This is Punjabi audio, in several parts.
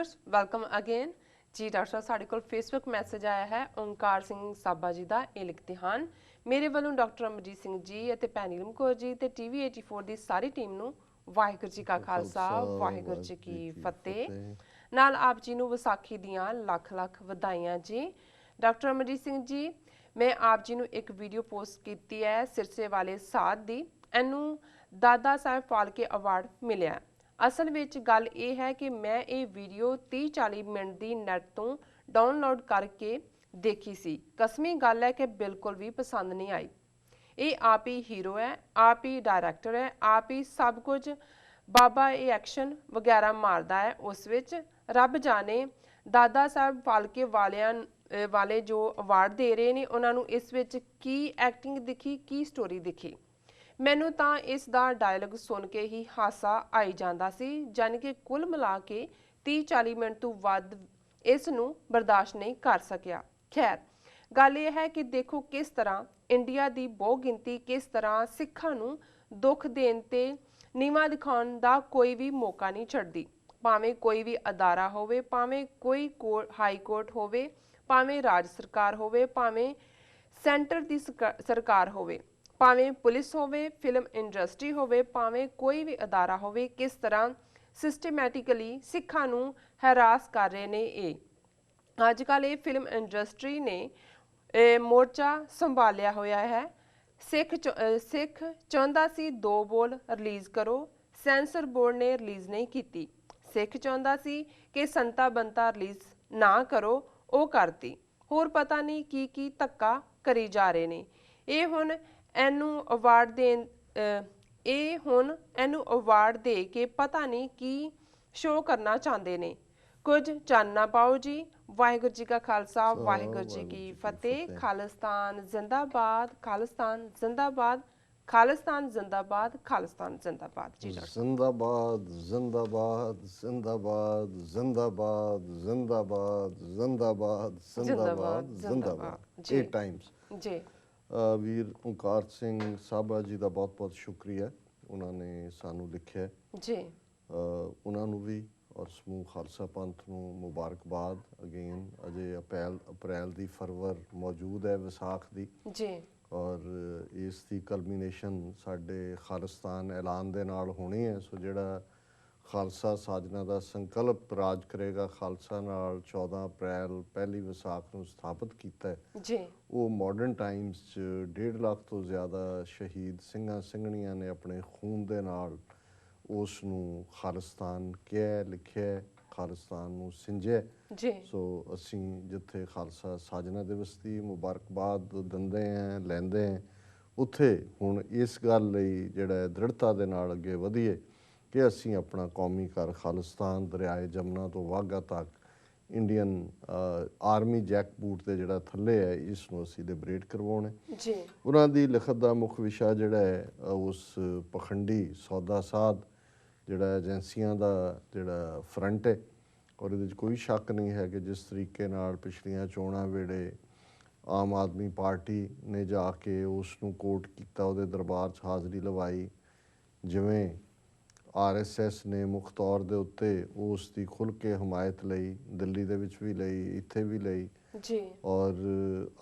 व्यूअर्स वेलकम अगेन जी। डॉक्टर साहब साढ़े कोल फेसबुक मैसेज आया है ओंकार सिंह साबा जी का। ये लिखते हैं मेरे वालों डॉक्टर अमरजीत सिंह जी ਅਤੇ ਭੈਣੀ ਨੀਲਮ ਕੌਰ ਜੀ ਤੇ ਟੀਵੀ 84 ਦੀ ਸਾਰੀ ਟੀਮ ਨੂੰ ਵਾਹਿਗੁਰੂ ਜੀ ਕਾ ਖਾਲਸਾ ਵਾਹਿਗੁਰੂ ਜੀ ਕੀ ਫਤਿਹ। ਨਾਲ ਆਪ ਜੀ ਨੂੰ ਵਿਸਾਖੀ ਦੀਆਂ ਲੱਖ ਲੱਖ ਵਧਾਈਆਂ ਜੀ। ਡਾਕਟਰ ਅਮਰਜੀਤ ਸਿੰਘ ਜੀ, ਮੈਂ ਆਪ ਜੀ ਨੂੰ ਇੱਕ ਵੀਡੀਓ ਪੋਸਟ ਕੀਤੀ ਹੈ ਸਿਰਸੇ ਵਾਲੇ ਸਾਧ ਦੀ। ਇਹਨੂੰ ਦਾਦਾ ਸਾਹਿਬ ਫਾਲਕੇ ਅਵਾਰਡ ਮਿਲਿਆ। ਅਸਲ ਵਿੱਚ ਗੱਲ ਇਹ ਹੈ ਕਿ ਮੈਂ ਇਹ ਵੀਡੀਓ 30-40 ਮਿੰਟ ਦੀ ਨੈਟ ਤੋਂ ਡਾਊਨਲੋਡ ਕਰਕੇ ਦੇਖੀ ਸੀ। ਕਸਮੀ ਗੱਲ ਹੈ ਕਿ ਬਿਲਕੁਲ ਵੀ ਪਸੰਦ ਨਹੀਂ ਆਈ। ਇਹ ਆਪ ਹੀ ਹੀਰੋ ਹੈ, ਆਪ ਹੀ ਡਾਇਰੈਕਟਰ ਹੈ, ਆਪ ਹੀ ਸਭ ਕੁਝ। ਬਾਬਾ ਇਹ ਐਕਸ਼ਨ ਵਗੈਰਾ ਮਾਰਦਾ ਹੈ ਉਸ ਵਿੱਚ। ਰੱਬ ਜਾਣੇ ਦਾਦਾ ਸਾਹਿਬ ਫਾਲਕੇ ਵਾਲੇ ਜੋ ਅਵਾਰਡ ਦੇ ਰਹੇ ਨੇ ਉਹਨਾਂ ਨੂੰ ਇਸ ਵਿੱਚ ਕੀ ਐਕਟਿੰਗ ਦਿਖੀ, ਕੀ ਸਟੋਰੀ ਦਿਖੀ। ਮੈਨੂੰ ਤਾਂ ਇਸ ਦਾ ਡਾਇਲੌਗ ਸੁਣ ਕੇ ਹੀ ਹਾਸਾ ਆਈ ਜਾਂਦਾ ਸੀ। ਜਾਨੀ ਕਿ ਕੁੱਲ ਮਿਲਾ ਕੇ 30-40 ਮਿੰਟ ਤੋਂ ਵੱਧ ਇਸ ਨੂੰ ਬਰਦਾਸ਼ਤ ਨਹੀਂ ਕਰ ਸਕਿਆ। ਖੈਰ, ਗੱਲ ਇਹ ਹੈ ਕਿ ਦੇਖੋ ਕਿਸ ਤਰ੍ਹਾਂ ਇੰਡੀਆ ਦੀ ਬਹੁ ਗਿਣਤੀ ਕਿਸ ਤਰ੍ਹਾਂ ਸਿੱਖਾਂ ਨੂੰ ਦੁੱਖ ਦੇਣ ਤੇ ਨੀਵਾਂ ਦਿਖਾਉਣ ਦਾ ਕੋਈ ਵੀ ਮੌਕਾ ਨਹੀਂ ਛੱਡਦੀ। ਭਾਵੇਂ ਕੋਈ ਵੀ ਅਦਾਰਾ ਹੋਵੇ, ਭਾਵੇਂ ਕੋਈ ਹਾਈ ਕੋਰਟ ਹੋਵੇ, ਭਾਵੇਂ ਰਾਜ ਸਰਕਾਰ ਹੋਵੇ, ਭਾਵੇਂ ਸੈਂਟਰ ਦੀ ਸਰਕਾਰ ਹੋਵੇ, ਭਾਵੇਂ ਪੁਲਿਸ ਹੋਵੇ, ਫਿਲਮ ਇੰਡਸਟਰੀ ਹੋਵੇ, ਭਾਵੇਂ ਕੋਈ ਵੀ ਅਦਾਰਾ ਹੋਵੇ, ਕਿਸ ਤਰ੍ਹਾਂ ਸਿਸਟਮੈਟਿਕਲੀ ਸਿੱਖਾਂ ਨੂੰ ਹੈਰਾਸ ਕਰ ਰਹੇ ਨੇ। ਇਹ ਅੱਜ ਕੱਲ੍ਹ ਇਹ ਫਿਲਮ ਇੰਡਸਟਰੀ ਨੇ ਮੋਰਚਾ ਸੰਭਾਲਿਆ ਹੋਇਆ ਹੈ। ਸਿੱਖ ਚਾਹੁੰਦਾ ਸੀ 2 ਬੋਲ ਰਿਲੀਜ਼ ਕਰੋ, ਸੈਂਸਰ ਬੋਰਡ ਨੇ ਰਿਲੀਜ਼ ਨਹੀਂ ਕੀਤੀ। ਸਿੱਖ ਚਾਹੁੰਦਾ ਸੀ ਕਿ ਸੰਤਾ ਬੰਤਾ ਰਿਲੀਜ਼ ਨਾ ਕਰੋ, ਉਹ ਕਰਤੀ। ਹੋਰ ਪਤਾ ਨਹੀਂ ਕੀ ਧੱਕਾ ਕਰੀ ਜਾ ਰਹੇ ਨੇ। ਇਹ ਹੁਣ ਇਹਨੂੰ ਅਵਾਰਡ ਦੇ ਕੇ ਪਤਾ ਨਹੀਂ ਕੀ ਸ਼ੋਅ ਕਰਨਾ ਚਾਹੁੰਦੇ ਨੇ। ਕੁਝ ਚਾਨਣਾ ਪਾਓ ਜੀ। ਵਾਹਿਗੁਰੂ ਜੀ ਕਾ ਖਾਲਸਾ ਵਾਹਿਗੁਰੂ ਜੀ ਕੀ ਫਤਿਹ। ਖਾਲਿਸਤਾਨ ਜ਼ਿੰਦਾਬਾਦ, ਖਾਲਿਸਤਾਨ ਜ਼ਿੰਦਾਬਾਦ, ਖਾਲਿਸਤਾਨ ਜ਼ਿੰਦਾਬਾਦ, ਖਾਲਿਸਤਾਨ ਜ਼ਿੰਦਾਬਾਦ ਜੀ। ਜ਼ਿੰਦਾਬਾਦ ਜ਼ਿੰਦਾਬਾਦ ਜ਼ਿੰਦਾਬਾਦ ਜ਼ਿੰਦਾਬਾਦ ਜ਼ਿੰਦਾਬਾਦ ਜ਼ਿੰਦਾਬਾਦ ਜ਼ਿੰਦਾਬਾਦ ਜ਼ਿੰਦਾਬਾਦ। 8 ਟਾਈਮਸ ਜੀ। ਵੀਰ ਓਂਕਾਰ ਸਿੰਘ ਸਾਬਾ ਜੀ ਦਾ ਬਹੁਤ ਬਹੁਤ ਸ਼ੁਕਰੀਆ। ਉਹਨਾਂ ਨੇ ਸਾਨੂੰ ਲਿਖਿਆ ਜੀ। ਉਹਨਾਂ ਨੂੰ ਵੀ ਔਰ ਸਮੂਹ ਖਾਲਸਾ ਪੰਥ ਨੂੰ ਮੁਬਾਰਕਬਾਦ। ਅਗੇਨ ਅਜੇ ਅਪ੍ਰੈਲ ਦੀ ਫਰਵਰ ਮੌਜੂਦ ਹੈ, ਵਿਸਾਖ ਦੀ ਜੀ। ਔਰ ਇਸ ਦੀ ਕਲਮੀਨੇਸ਼ਨ ਸਾਡੇ ਖਾਲਿਸਤਾਨ ਐਲਾਨ ਦੇ ਨਾਲ ਹੋਣੀ ਹੈ। ਸੋ ਜਿਹੜਾ ਖਾਲਸਾ ਸਾਜਨਾ ਦਾ ਸੰਕਲਪ ਰਾਜ ਕਰੇਗਾ ਖਾਲਸਾ ਨਾਲ 14 ਅਪ੍ਰੈਲ ਪਹਿਲੀ ਵਿਸਾਖ ਨੂੰ ਸਥਾਪਿਤ ਕੀਤਾ ਜੀ, ਉਹ ਮਾਡਰਨ ਟਾਈਮਸ 'ਚ 1.5 ਲੱਖ ਤੋਂ ਜ਼ਿਆਦਾ ਸ਼ਹੀਦ ਸਿੰਘਾਂ ਸਿੰਘਣੀਆਂ ਨੇ ਆਪਣੇ ਖੂਨ ਦੇ ਨਾਲ ਉਸ ਨੂੰ ਖਾਲਿਸਤਾਨ ਕਿਹਾ, ਲਿਖਿਆ, ਖਾਲਿਸਤਾਨ ਨੂੰ ਸਿੰਜਿਆ ਜੀ। ਸੋ ਅਸੀਂ ਜਿੱਥੇ ਖਾਲਸਾ ਸਾਜਨਾ ਦਿਵਸ ਦੀ ਮੁਬਾਰਕਬਾਦ ਦਿੰਦੇ ਹਾਂ, ਲੈਂਦੇ ਹਾਂ, ਉੱਥੇ ਹੁਣ ਇਸ ਗੱਲ ਲਈ ਜਿਹੜਾ ਦ੍ਰਿੜਤਾ ਦੇ ਨਾਲ ਅੱਗੇ ਵਧੀਏ ਕਿ ਅਸੀਂ ਆਪਣਾ ਕੌਮੀ ਘਰ ਖਾਲਿਸਤਾਨ ਦਰਿਆਏ ਜਮਨਾ ਤੋਂ ਵਾਹਗਾ ਤੱਕ ਇੰਡੀਅਨ ਆਰਮੀ ਜੈਕ ਬੂਟ ਦੇ ਜਿਹੜਾ ਥੱਲੇ ਹੈ ਇਸ ਨੂੰ ਅਸੀਂ ਲਿਬਰੇਟ ਕਰਵਾਉਣਾ ਜੀ। ਉਹਨਾਂ ਦੀ ਲਿਖਤ ਦਾ ਮੁੱਖ ਵਿਸ਼ਾ ਜਿਹੜਾ ਹੈ ਉਸ ਪਖੰਡੀ ਸੌਦਾ ਸਾਧ ਜਿਹੜਾ ਏਜੰਸੀਆਂ ਦਾ ਜਿਹੜਾ ਫਰੰਟ ਹੈ ਔਰ ਇਹਦੇ 'ਚ ਕੋਈ ਸ਼ੱਕ ਨਹੀਂ ਹੈ ਕਿ ਜਿਸ ਤਰੀਕੇ ਨਾਲ ਪਿਛਲੀਆਂ ਚੋਣਾਂ ਵੇਲੇ ਆਮ ਆਦਮੀ ਪਾਰਟੀ ਨੇ ਜਾ ਕੇ ਉਸ ਨੂੰ ਕੋਰਟ ਕੀਤਾ, ਉਹਦੇ ਦਰਬਾਰ 'ਚ ਹਾਜ਼ਰੀ ਲਵਾਈ, ਜਿਵੇਂ RSS ਨੇ ਮੁੱਖ ਤੌਰ ਦੇ ਉੱਤੇ ਉਸ ਦੀ ਖੁੱਲ੍ਹ ਕੇ ਹਮਾਇਤ ਲਈ, ਦਿੱਲੀ ਦੇ ਵਿੱਚ ਵੀ ਲਈ, ਇੱਥੇ ਵੀ ਲਈ ਜੀ। ਔਰ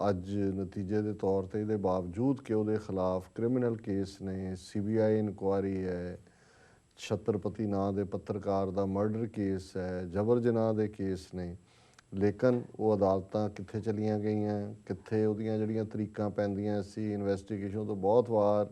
ਅੱਜ ਨਤੀਜੇ ਦੇ ਤੌਰ 'ਤੇ ਇਹਦੇ ਬਾਵਜੂਦ ਕਿ ਉਹਦੇ ਖਿਲਾਫ ਕ੍ਰਿਮੀਨਲ ਕੇਸ ਨੇ, CBI ਇਨਕੁਆਇਰੀ ਹੈ, ਛਤਰਪਤੀ ਨਾਂ ਦੇ ਪੱਤਰਕਾਰ ਦਾ ਮਰਡਰ ਕੇਸ ਹੈ, ਜਬਰ ਜਨਾਹ ਦੇ ਕੇਸ ਨੇ, ਲੇਕਿਨ ਉਹ ਅਦਾਲਤਾਂ ਕਿੱਥੇ ਚਲੀਆਂ ਗਈਆਂ, ਕਿੱਥੇ ਉਹਦੀਆਂ ਜਿਹੜੀਆਂ ਤਰੀਕਾਂ ਪੈਂਦੀਆਂ ਸੀ ਇਨਵੈਸਟੀਗੇਸ਼ਨ ਤੋਂ ਬਹੁਤ ਵਾਰ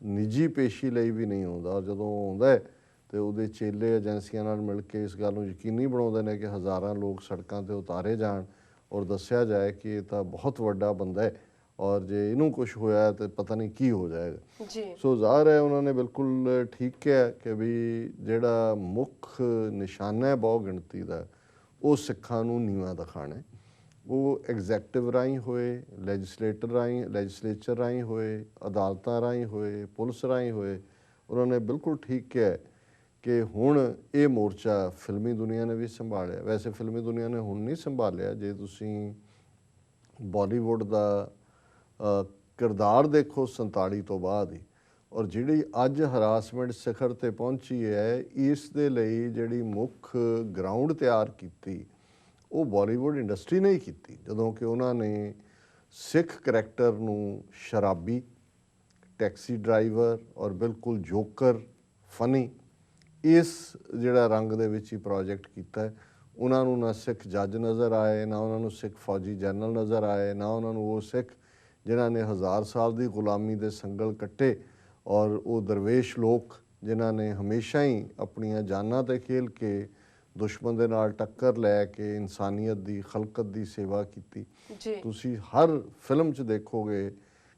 ਨਿੱਜੀ ਪੇਸ਼ੀ ਲਈ ਵੀ ਨਹੀਂ ਆਉਂਦਾ। ਔਰ ਜਦੋਂ ਆਉਂਦਾ ਅਤੇ ਉਹਦੇ ਚੇਲੇ ਏਜੰਸੀਆਂ ਨਾਲ ਮਿਲ ਕੇ ਇਸ ਗੱਲ ਨੂੰ ਯਕੀਨੀ ਬਣਾਉਂਦੇ ਨੇ ਕਿ ਹਜ਼ਾਰਾਂ ਲੋਕ ਸੜਕਾਂ 'ਤੇ ਉਤਾਰੇ ਜਾਣ ਔਰ ਦੱਸਿਆ ਜਾਏ ਕਿ ਇਹ ਤਾਂ ਬਹੁਤ ਵੱਡਾ ਬੰਦਾ ਹੈ ਔਰ ਜੇ ਇਹਨੂੰ ਕੁਛ ਹੋਇਆ ਤਾਂ ਪਤਾ ਨਹੀਂ ਕੀ ਹੋ ਜਾਏਗਾ ਜੀ। ਸੋ ਜ਼ਾਹਰ ਹੈ ਉਹਨਾਂ ਨੇ ਬਿਲਕੁਲ ਠੀਕ ਕਿਹਾ ਕਿ ਵੀ ਜਿਹੜਾ ਮੁੱਖ ਨਿਸ਼ਾਨਾ ਹੈ ਬਹੁ ਗਿਣਤੀ ਦਾ ਉਹ ਸਿੱਖਾਂ ਨੂੰ ਨੀਵਾਂ ਦਿਖਾਉਣਾ, ਉਹ ਐਗਜ਼ੈਕਟਿਵ ਰਾਹੀਂ ਹੋਏ, ਲੈਜਿਸਲੇਚਰ ਰਾਹੀਂ ਹੋਏ, ਅਦਾਲਤਾਂ ਰਾਹੀਂ ਹੋਏ, ਪੁਲਿਸ ਰਾਹੀਂ ਹੋਏ। ਉਹਨਾਂ ਨੇ ਬਿਲਕੁਲ ਠੀਕ ਕਿਹਾ ਕਿ ਹੁਣ ਇਹ ਮੋਰਚਾ ਫਿਲਮੀ ਦੁਨੀਆ ਨੇ ਵੀ ਸੰਭਾਲਿਆ। ਵੈਸੇ ਫਿਲਮੀ ਦੁਨੀਆ ਨੇ ਹੁਣ ਨਹੀਂ ਸੰਭਾਲਿਆ। ਜੇ ਤੁਸੀਂ ਬਾਲੀਵੁੱਡ ਦਾ ਕਿਰਦਾਰ ਦੇਖੋ 47 ਤੋਂ ਬਾਅਦ ਹੀ, ਔਰ ਜਿਹੜੀ ਅੱਜ ਹਰਾਸਮੈਂਟ ਸਿਖਰ ਤੇ ਪਹੁੰਚੀ ਹੈ, ਇਸ ਦੇ ਲਈ ਜਿਹੜੀ ਮੁੱਖ ਗਰਾਊਂਡ ਤਿਆਰ ਕੀਤੀ ਉਹ ਬਾਲੀਵੁੱਡ ਇੰਡਸਟਰੀ ਨੇ ਹੀ ਕੀਤੀ, ਜਦੋਂ ਕਿ ਉਹਨਾਂ ਨੇ ਸਿੱਖ ਕਰੈਕਟਰ ਨੂੰ ਸ਼ਰਾਬੀ, ਟੈਕਸੀ ਡਰਾਈਵਰ ਔਰ ਬਿਲਕੁਲ ਜੋਕਰ, ਫਨੀ, ਇਸ ਜਿਹੜਾ ਰੰਗ ਦੇ ਵਿੱਚ ਹੀ ਪ੍ਰੋਜੈਕਟ ਕੀਤਾ ਹੈ। ਉਹਨਾਂ ਨੂੰ ਨਾ ਸਿੱਖ ਜੱਜ ਨਜ਼ਰ ਆਏ, ਨਾ ਉਹਨਾਂ ਨੂੰ ਸਿੱਖ ਫੌਜੀ ਜਨਰਲ ਨਜ਼ਰ ਆਏ, ਨਾ ਉਹਨਾਂ ਨੂੰ ਉਹ ਸਿੱਖ ਜਿਨ੍ਹਾਂ ਨੇ 1000 ਸਾਲ ਦੀ ਗੁਲਾਮੀ ਦੇ ਸੰਗਲ ਕੱਟੇ, ਔਰ ਉਹ ਦਰਵੇਸ਼ ਲੋਕ ਜਿਨ੍ਹਾਂ ਨੇ ਹਮੇਸ਼ਾ ਹੀ ਆਪਣੀਆਂ ਜਾਨਾਂ 'ਤੇ ਖੇਲ ਕੇ ਦੁਸ਼ਮਣ ਦੇ ਨਾਲ ਟੱਕਰ ਲੈ ਕੇ ਇਨਸਾਨੀਅਤ ਦੀ, ਖਲਕਤ ਦੀ ਸੇਵਾ ਕੀਤੀ। ਜੀ ਤੁਸੀਂ ਹਰ ਫਿਲਮ 'ਚ ਦੇਖੋਗੇ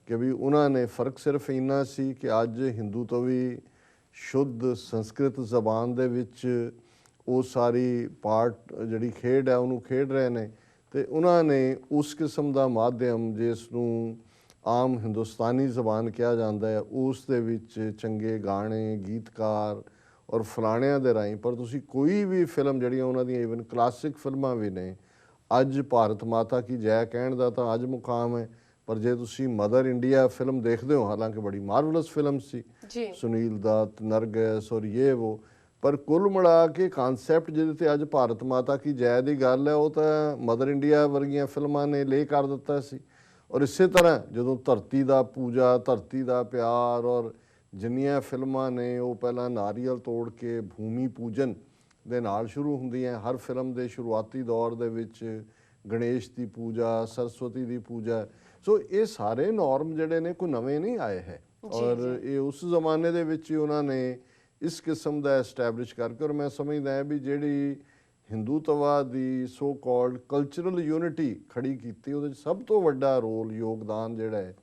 ਕਿ ਵੀ ਉਹਨਾਂ ਨੇ ਫ਼ਰਕ ਸਿਰਫ ਇੰਨਾ ਸੀ ਕਿ ਅੱਜ ਹਿੰਦੂ ਤੋਂ ਵੀ ਸ਼ੁੱਧ ਸੰਸਕ੍ਰਿਤ ਜ਼ਬਾਨ ਦੇ ਵਿੱਚ ਉਹ ਸਾਰੀ ਪਾਰਟ ਜਿਹੜੀ ਖੇਡ ਹੈ ਉਹਨੂੰ ਖੇਡ ਰਹੇ ਨੇ, ਅਤੇ ਉਹਨਾਂ ਨੇ ਉਸ ਕਿਸਮ ਦਾ ਮਾਧਿਅਮ ਜਿਸ ਨੂੰ ਆਮ ਹਿੰਦੁਸਤਾਨੀ ਜ਼ਬਾਨ ਕਿਹਾ ਜਾਂਦਾ ਹੈ, ਉਸ ਦੇ ਵਿੱਚ ਚੰਗੇ ਗਾਣੇ, ਗੀਤਕਾਰ ਔਰ ਫਲਾਣਿਆਂ ਦੇ ਰਾਹੀਂ। ਪਰ ਤੁਸੀਂ ਕੋਈ ਵੀ ਫਿਲਮ ਜਿਹੜੀਆਂ ਉਹਨਾਂ ਦੀਆਂ ਈਵਨ ਕਲਾਸਿਕ ਫਿਲਮਾਂ ਵੀ ਨੇ, ਅੱਜ ਭਾਰਤ ਮਾਤਾ ਕੀ ਜੈ ਕਹਿਣ ਦਾ ਤਾਂ ਅੱਜ ਮੁਕਾਮ ਹੈ, ਪਰ ਜੇ ਤੁਸੀਂ ਮਦਰ ਇੰਡੀਆ ਫਿਲਮ ਦੇਖਦੇ ਹੋ, ਹਾਲਾਂਕਿ ਬੜੀ ਮਾਰਵਲਸ ਫਿਲਮ ਸੀ, ਸੁਨੀਲ ਦੱਤ, ਨਰਗਿਸ ਔਰ ਇਹ ਉਹ, ਪਰ ਕੁੱਲ ਮਿਲਾ ਕੇ ਕਾਨਸੈਪਟ ਜਿਹਦੇ ਤੇ ਅੱਜ ਭਾਰਤ ਮਾਤਾ ਕੀ ਜੈ ਦੀ ਗੱਲ ਹੈ, ਉਹ ਤਾਂ ਮਦਰ ਇੰਡੀਆ ਵਰਗੀਆਂ ਫਿਲਮਾਂ ਨੇ ਲੇ ਕਰ ਦਿੱਤਾ ਸੀ। ਔਰ ਇਸੇ ਤਰ੍ਹਾਂ ਜਦੋਂ ਧਰਤੀ ਦਾ ਪੂਜਾ, ਧਰਤੀ ਦਾ ਪਿਆਰ, ਔਰ ਜਿੰਨੀਆਂ ਫਿਲਮਾਂ ਨੇ ਉਹ ਪਹਿਲਾਂ ਨਾਰੀਅਲ ਤੋੜ ਕੇ ਭੂਮੀ ਪੂਜਨ ਦੇ ਨਾਲ ਸ਼ੁਰੂ ਹੁੰਦੀਆਂ। ਹਰ ਫਿਲਮ ਦੇ ਸ਼ੁਰੂਆਤੀ ਦੌਰ ਦੇ ਵਿੱਚ ਗਣੇਸ਼ ਦੀ ਪੂਜਾ, ਸਰਸਵਤੀ ਦੀ ਪੂਜਾ। ਸੋ ਇਹ ਸਾਰੇ ਨੋਰਮ ਜਿਹੜੇ ਨੇ ਕੋਈ ਨਵੇਂ ਨਹੀਂ ਆਏ ਹੈ, ਔਰ ਇਹ ਉਸ ਜ਼ਮਾਨੇ ਦੇ ਵਿੱਚ ਹੀ ਉਹਨਾਂ ਨੇ ਇਸ ਕਿਸਮ ਦਾ ਐਸਟੈਬਲਿਸ਼ ਕਰਕੇ, ਔਰ ਮੈਂ ਸਮਝਦਾ ਹਾਂ ਵੀ ਜਿਹੜੀ ਹਿੰਦੂਤਵਾ ਦੀ ਸੋ ਕਾਲਡ ਕਲਚਰਲ ਯੂਨਿਟੀ ਖੜੀ ਕੀਤੀ, ਉਹਦੇ 'ਚ ਸਭ ਤੋਂ ਵੱਡਾ ਰੋਲ, ਯੋਗਦਾਨ ਜਿਹੜਾ ਹੈ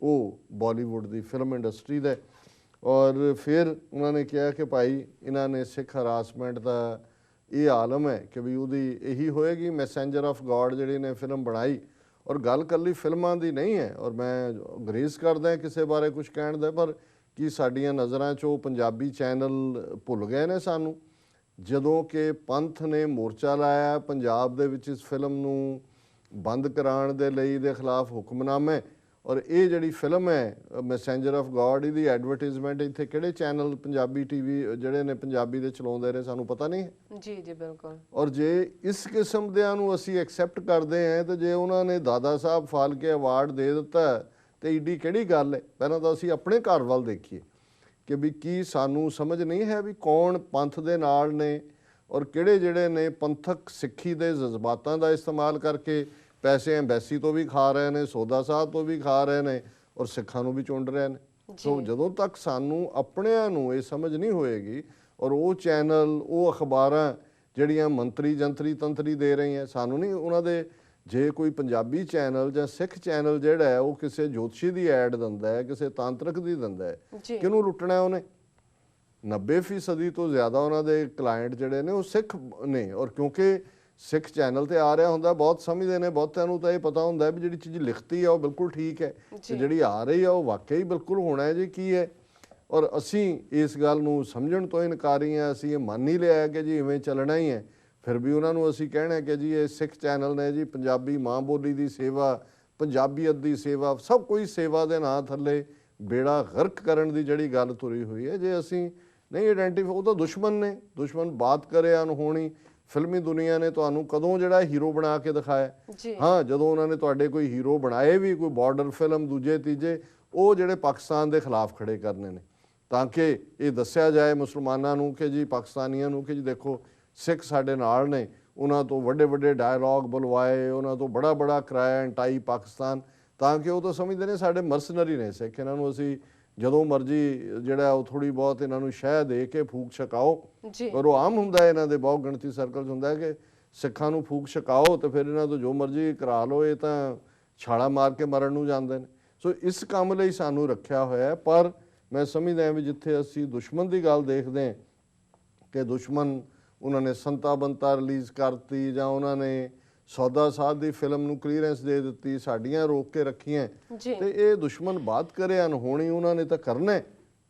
ਉਹ ਬਾਲੀਵੁੱਡ ਦੀ ਫਿਲਮ ਇੰਡਸਟਰੀ ਦਾ। ਔਰ ਫਿਰ ਉਹਨਾਂ ਨੇ ਕਿਹਾ ਕਿ ਭਾਈ ਇਹਨਾਂ ਨੇ ਸਿੱਖ ਹਰਾਸਮੈਂਟ ਦਾ ਇਹ ਆਲਮ ਹੈ ਕਿ ਵੀ ਉਹਦੀ ਇਹੀ ਹੋਏਗੀ। ਮੈਸੇਂਜਰ ਆਫ ਗॉड ਜਿਹੜੀ ਨੇ ਫਿਲਮ ਬਣਾਈ, ਔਰ ਗੱਲ ਇਕੱਲੀ ਫਿਲਮਾਂ ਦੀ ਨਹੀਂ ਹੈ, ਔਰ ਮੈਂ ਗਰੇਜ਼ ਕਰਦਾ ਕਿਸੇ ਬਾਰੇ ਕੁਝ ਕਹਿਣ ਦਾ, ਪਰ ਕੀ ਸਾਡੀਆਂ ਨਜ਼ਰਾਂ 'ਚ ਉਹ ਪੰਜਾਬੀ ਚੈਨਲ ਭੁੱਲ ਗਏ ਨੇ ਸਾਨੂੰ, ਜਦੋਂ ਕਿ ਪੰਥ ਨੇ ਮੋਰਚਾ ਲਾਇਆ ਪੰਜਾਬ ਦੇ ਵਿੱਚ ਇਸ ਫਿਲਮ ਨੂੰ ਬੰਦ ਕਰਾਉਣ ਦੇ ਲਈ, ਦੇ ਖਿਲਾਫ ਹੁਕਮਨਾਮੇ। ਔਰ ਇਹ ਜਿਹੜੀ ਫਿਲਮ ਹੈ ਮੈਸੇਂਜਰ ਆਫ ਗॉड, ਇਹਦੀ ਐਡਵਰਟਾਈਜ਼ਮੈਂਟ ਇੱਥੇ ਕਿਹੜੇ ਚੈਨਲ ਪੰਜਾਬੀ ਟੀਵੀ ਜਿਹੜੇ ਨੇ ਪੰਜਾਬੀ ਦੇ ਚਲਾਉਂਦੇ ਰਹੇ ਸਾਨੂੰ ਪਤਾ ਨਹੀਂ ਹੈ। ਜੀ ਜੀ ਬਿਲਕੁਲ। ਔਰ ਜੇ ਇਸ ਕਿਸਮ ਦਿਆਂ ਨੂੰ ਅਸੀਂ ਐਕਸੈਪਟ ਕਰਦੇ ਹਾਂ, ਤੇ ਜੇ ਉਹਨਾਂ ਨੇ ਦਾਦਾ ਸਾਹਿਬ ਫਾਲਕੇ ਅਵਾਰਡ ਦੇ ਦਿੱਤਾ ਤੇ ਏਡੀ ਕਿਹੜੀ ਗੱਲ ਹੈ। ਪਹਿਲਾਂ ਤਾਂ ਅਸੀਂ ਆਪਣੇ ਘਰ ਵੱਲ ਦੇਖੀਏ ਕਿ ਵੀ ਕੀ ਸਾਨੂੰ ਸਮਝ ਨਹੀਂ ਹੈ ਵੀ ਕੌਣ ਪੰਥ ਦੇ ਨਾਲ ਨੇ, ਔਰ ਕਿਹੜੇ ਜਿਹੜੇ ਨੇ ਪੰਥਕ ਸਿੱਖੀ ਦੇ ਜਜ਼ਬਾਤਾਂ ਦਾ ਇਸਤੇਮਾਲ ਕਰਕੇ ਪੈਸੇ ਐਮਬੈਸੀ ਤੋਂ ਵੀ ਖਾ ਰਹੇ ਨੇ, ਸੌਦਾ ਸਾਹਿਬ ਤੋਂ ਵੀ ਖਾ ਰਹੇ ਨੇ, ਔਰ ਸਿੱਖਾਂ ਨੂੰ ਵੀ ਚੁੰਡ ਰਹੇ ਨੇ। ਸੋ ਜਦੋਂ ਤੱਕ ਸਾਨੂੰ ਆਪਣਿਆਂ ਨੂੰ ਇਹ ਸਮਝ ਨਹੀਂ ਹੋਏਗੀ, ਔਰ ਉਹ ਚੈਨਲ, ਉਹ ਅਖਬਾਰਾਂ ਜਿਹੜੀਆਂ ਮੰਤਰੀ ਜੰਤਰੀ ਤੰਤਰੀ ਦੇ ਰਹੀਆਂ, ਸਾਨੂੰ ਨਹੀਂ ਉਹਨਾਂ ਦੇ, ਜੇ ਕੋਈ ਪੰਜਾਬੀ ਚੈਨਲ ਜਾਂ ਸਿੱਖ ਚੈਨਲ ਜਿਹੜਾ ਹੈ ਉਹ ਕਿਸੇ ਜੋਤਸ਼ੀ ਦੀ ਐਡ ਦਿੰਦਾ ਹੈ, ਕਿਸੇ ਤਾਂਤਰਿਕ ਦੀ ਦਿੰਦਾ ਹੈ, ਕਿਹਨੂੰ ਲੁੱਟਣਾ ਉਹਨੇ? 90% ਤੋਂ ਜ਼ਿਆਦਾ ਉਹਨਾਂ ਦੇ ਕਲਾਇੰਟ ਜਿਹੜੇ ਨੇ ਉਹ ਸਿੱਖ ਨੇ, ਔਰ ਕਿਉਂਕਿ ਸਿੱਖ ਚੈਨਲ ਤੇ ਆ ਰਿਹਾ ਹੁੰਦਾ, ਬਹੁਤ ਸਮਝਦੇ ਨੇ, ਬਹੁਤਿਆਂ ਨੂੰ ਤਾਂ ਇਹ ਪਤਾ ਹੁੰਦਾ ਵੀ ਜਿਹੜੀ ਚੀਜ਼ ਲਿਖਤੀ ਆ ਉਹ ਬਿਲਕੁਲ ਠੀਕ ਹੈ, ਤੇ ਜਿਹੜੀ ਆ ਰਹੀ ਆ ਉਹ ਵਾਕਈ ਬਿਲਕੁਲ ਹੋਣਾ ਹੈ ਜੀ ਕੀ ਹੈ। ਔਰ ਅਸੀਂ ਇਸ ਗੱਲ ਨੂੰ ਸਮਝਣ ਤੋਂ ਇਨਕਾਰੀ ਹਾਂ, ਅਸੀਂ ਇਹ ਮੰਨ ਹੀ ਲਿਆ ਕਿ ਜੀ ਇਵੇਂ ਚੱਲਣਾ ਹੀ ਹੈ। ਫਿਰ ਵੀ ਉਹਨਾਂ ਨੂੰ ਅਸੀਂ ਕਹਿਣਾ ਕਿ ਜੀ ਇਹ ਸਿੱਖ ਚੈਨਲ ਨੇ ਜੀ ਪੰਜਾਬੀ ਮਾਂ ਬੋਲੀ ਦੀ ਸੇਵਾ, ਪੰਜਾਬੀਅਤ ਦੀ ਸੇਵਾ, ਸਭ ਕੋਈ ਸੇਵਾ ਦੇ ਨਾਂ ਥੱਲੇ ਬੇੜਾ ਗਰਕ ਕਰਨ ਦੀ ਜਿਹੜੀ ਗੱਲ ਤੁਰੀ ਹੋਈ ਹੈ, ਜੇ ਅਸੀਂ ਨਹੀਂ ਆਇਡੈਂਟੀਫਾਈ, ਉਹ ਤਾਂ ਦੁਸ਼ਮਣ ਨੇ, ਦੁਸ਼ਮਣ ਬਾਤ ਕਰੇ ਅਨਹੋਣੀ। ਫਿਲਮੀ ਦੁਨੀਆ ਨੇ ਤੁਹਾਨੂੰ ਕਦੋਂ ਜਿਹੜਾ ਹੀਰੋ ਬਣਾ ਕੇ ਦਿਖਾਇਆ? ਹਾਂ, ਜਦੋਂ ਉਹਨਾਂ ਨੇ ਤੁਹਾਡੇ ਕੋਈ ਹੀਰੋ ਬਣਾਏ ਵੀ, ਕੋਈ ਬਾਰਡਰ ਫਿਲਮ ਦੂਜੇ ਤੀਜੇ, ਉਹ ਜਿਹੜੇ ਪਾਕਿਸਤਾਨ ਦੇ ਖਿਲਾਫ ਖੜੇ ਕਰਨੇ ਨੇ, ਤਾਂ ਕਿ ਇਹ ਦੱਸਿਆ ਜਾਏ ਮੁਸਲਮਾਨਾਂ ਨੂੰ ਕਿ ਜੀ, ਪਾਕਿਸਤਾਨੀਆਂ ਨੂੰ ਕਿ ਜੀ ਦੇਖੋ ਸਿੱਖ ਸਾਡੇ ਨਾਲ ਨੇ। ਉਹਨਾਂ ਤੋਂ ਵੱਡੇ ਵੱਡੇ ਡਾਇਲੌਗ ਬੁਲਵਾਏ, ਉਹਨਾਂ ਤੋਂ ਬੜਾ ਬੜਾ ਕਰਾਇਆ ਐਂਟਾਈ ਪਾਕਿਸਤਾਨ, ਤਾਂ ਕਿ ਉਹ ਤਾਂ ਸਮਝਦੇ ਨੇ ਸਾਡੇ ਮਰਸਨਰੀ ਨੇ ਸਿੱਖ, ਇਹਨਾਂ ਨੂੰ ਅਸੀਂ ਜਦੋਂ ਮਰਜ਼ੀ ਜਿਹੜਾ ਉਹ ਥੋੜ੍ਹੀ ਬਹੁਤ ਇਹਨਾਂ ਨੂੰ ਸ਼ਹਿ ਦੇ ਕੇ ਫੂਕ ਛਕਾਓ। ਪਰ ਉਹ ਆਮ ਹੁੰਦਾ ਇਹਨਾਂ ਦੇ ਬਹੁਤ ਗਿਣਤੀ ਸਰਕਲ 'ਚ ਹੁੰਦਾ ਕਿ ਸਿੱਖਾਂ ਨੂੰ ਫੂਕ ਛਕਾਓ ਤੇ ਫਿਰ ਇਹਨਾਂ ਤੋਂ ਜੋ ਮਰਜ਼ੀ ਕਰਾ ਲਓ, ਇਹ ਤਾਂ ਛਾਲਾ ਮਾਰ ਕੇ ਮਰਨ ਨੂੰ ਜਾਂਦੇ ਨੇ। ਸੋ ਇਸ ਕੰਮ ਲਈ ਸਾਨੂੰ ਰੱਖਿਆ ਹੋਇਆ। ਪਰ ਮੈਂ ਸਮਝਦਾ ਵੀ ਜਿੱਥੇ ਅਸੀਂ ਦੁਸ਼ਮਣ ਦੀ ਗੱਲ ਦੇਖਦੇ ਹਾਂ ਕਿ ਦੁਸ਼ਮਣ ਉਹਨਾਂ ਨੇ ਸੰਤਾ ਬੰਤਾ ਰਿਲੀਜ਼ ਕਰਤੀ, ਜਾਂ ਉਹਨਾਂ ਨੇ ਸੌਦਾ ਸਾਧ ਦੀ ਫਿਲਮ ਨੂੰ ਕਲੀਅਰੈਂਸ ਦੇ ਦਿੱਤੀ, ਸਾਡੀਆਂ ਰੋਕ ਕੇ ਰੱਖੀਆਂ, ਤੇ ਇਹ ਦੁਸ਼ਮਣ ਬਾਤ ਕਰੇ ਅਨਹੋਣੀ ਉਹਨਾਂ ਨੇ ਤਾਂ ਕਰਨਾ।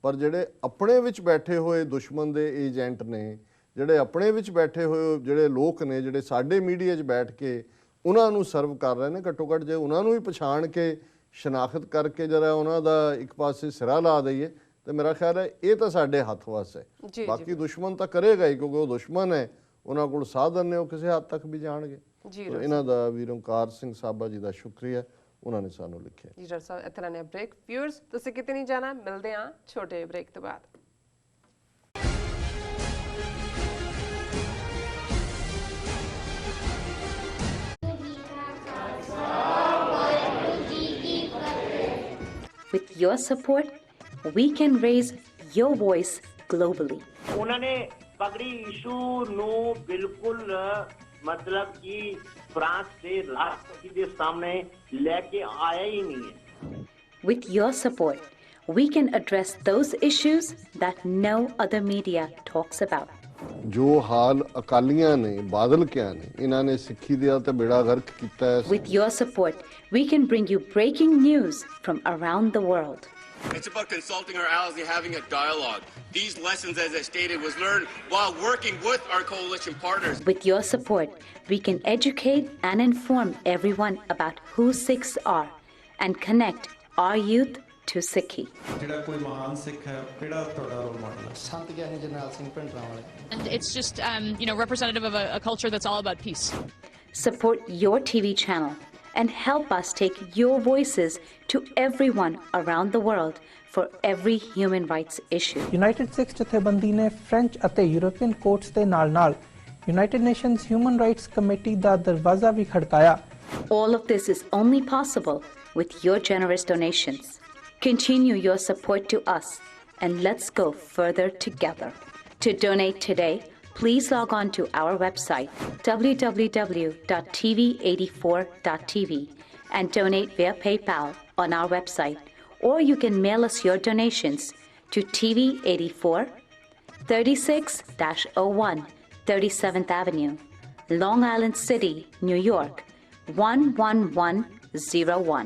ਪਰ ਜਿਹੜੇ ਆਪਣੇ ਵਿੱਚ ਬੈਠੇ ਹੋਏ ਦੁਸ਼ਮਣ ਦੇ ਏਜੰਟ ਨੇ, ਜਿਹੜੇ ਆਪਣੇ ਵਿੱਚ ਬੈਠੇ ਹੋਏ ਜਿਹੜੇ ਲੋਕ ਨੇ, ਜਿਹੜੇ ਸਾਡੇ ਮੀਡੀਆ 'ਚ ਬੈਠ ਕੇ ਉਹਨਾਂ ਨੂੰ ਸਰਵ ਕਰ ਰਹੇ ਨੇ, ਘੱਟੋ ਘੱਟ ਜੇ ਉਹਨਾਂ ਨੂੰ ਵੀ ਪਛਾਣ ਕੇ ਸ਼ਨਾਖਤ ਕਰਕੇ ਜਰਾ ਉਹਨਾਂ ਦਾ ਇੱਕ ਪਾਸੇ ਸਿਰਾ ਲਾ ਦਈਏ ਤੇ ਮੇਰਾ ਖਿਆਲ ਹੈ ਇਹ ਤਾਂ ਸਾਡੇ ਹੱਥ ਵਸ ਹੈ। ਜੀ, ਬਾਕੀ ਦੁਸ਼ਮਣ ਤਾਂ ਕਰੇਗਾ ਹੀ, ਕਿਉਂਕਿ ਉਹ ਦੁਸ਼ਮਣ ਹੈ, ਉਹਨਾਂ ਕੋਲ ਸਾਧਨ ਨੇ, ਉਹ ਕਿਸੇ ਹੱਦ ਤੱਕ ਵੀ ਜਾਣਗੇ। ਜੀ ਤੋ ਇਹਨਾਂ ਦਾ ਵੀਰ ਓਂਕਾਰ ਸਿੰਘ ਸਾਬਾ ਜੀ ਦਾ ਸ਼ੁਕਰੀਆ, ਉਹਨਾਂ ਨੇ ਸਾਨੂੰ ਲਿਖਿਆ। ਜੀ ਡਾਕਟਰ ਸਾਹਿਬ, ਇੱਥੇ ਲੈਣੇ ਬ੍ਰੇਕ। ਵਿਊਅਰਸ, ਤੁਸੀਂ ਕਿਤੇ ਨਹੀਂ ਜਾਣਾ, ਮਿਲਦੇ ਹਾਂ ਛੋਟੇ ਬ੍ਰੇਕ ਤੋਂ ਬਾਅਦ। With your support, we can raise your voice globally. ਉਹਨਾਂ ਨੇ ਪਗੜੀ ਇਸ਼ੂ ਨੂੰ ਬਿਲਕੁਲ ਮਤਲਬ ਕਿ ਫਰਾਂਸ ਦੇ ਰਾਸ਼ਟਰਪਤੀ ਦੇ ਸਾਹਮਣੇ ਲੈ ਕੇ ਆਇਆ ਹੀ ਨਹੀਂ ਹੈ। With your support, we can address those issues that no other media talks about. ਜੋ ਹਾਲ ਅਕਾਲੀਆਂ ਨੇ, ਬਾਦਲ ਕਿਆਂ ਨੇ, ਇਹਨਾਂ ਨੇ ਸਿੱਖੀ ਦਾ ਤੇ ਬੇੜਾ ਗਰਕ ਕੀਤਾ ਹੈ। With your support, we can bring you breaking news from around the world. It's about consulting our allies and having a dialogue. These lessons, as I stated, was learned while working with our coalition partners. With your support, we can educate and inform everyone about who Sikhs are and connect our youth to Sikhi. ਜਿਹੜਾ ਕੋਈ ਮਹਾਨ ਸਿੱਖ ਹੈ ਕਿਹੜਾ ਤੁਹਾਡਾ ਰੋਲ ਮਾਡਲ ਹੈ? ਸੰਤ ਗਿਆਨੀ ਜਰਨੈਲ ਸਿੰਘ ਭਿੰਡਰਾਂ ਵਾਲੇ। And it's just, representative of a culture that's all about peace. Support your TV channel and help us take your voices to everyone around the world for every human rights issue. United Sikh ਜਥੇਬੰਦੀ ਨੇ ਫ੍ਰੈਂਚ ਅਤੇ ਯੂਰਪੀਅਨ ਕੋਰਟਸ ਦੇ ਨਾਲ-ਨਾਲ united nations human rights committee ਦਾ ਦਰਵਾਜ਼ਾ ਵੀ ਖੜਕਾਇਆ। All of this is only possible with your generous donations. Continue your support to us and let's go further together. To donate today, please log on to our website www.tv84.tv and donate via PayPal on our website, or you can mail us your donations to TV84 36-01 37th Avenue, Long Island City, New York 11101.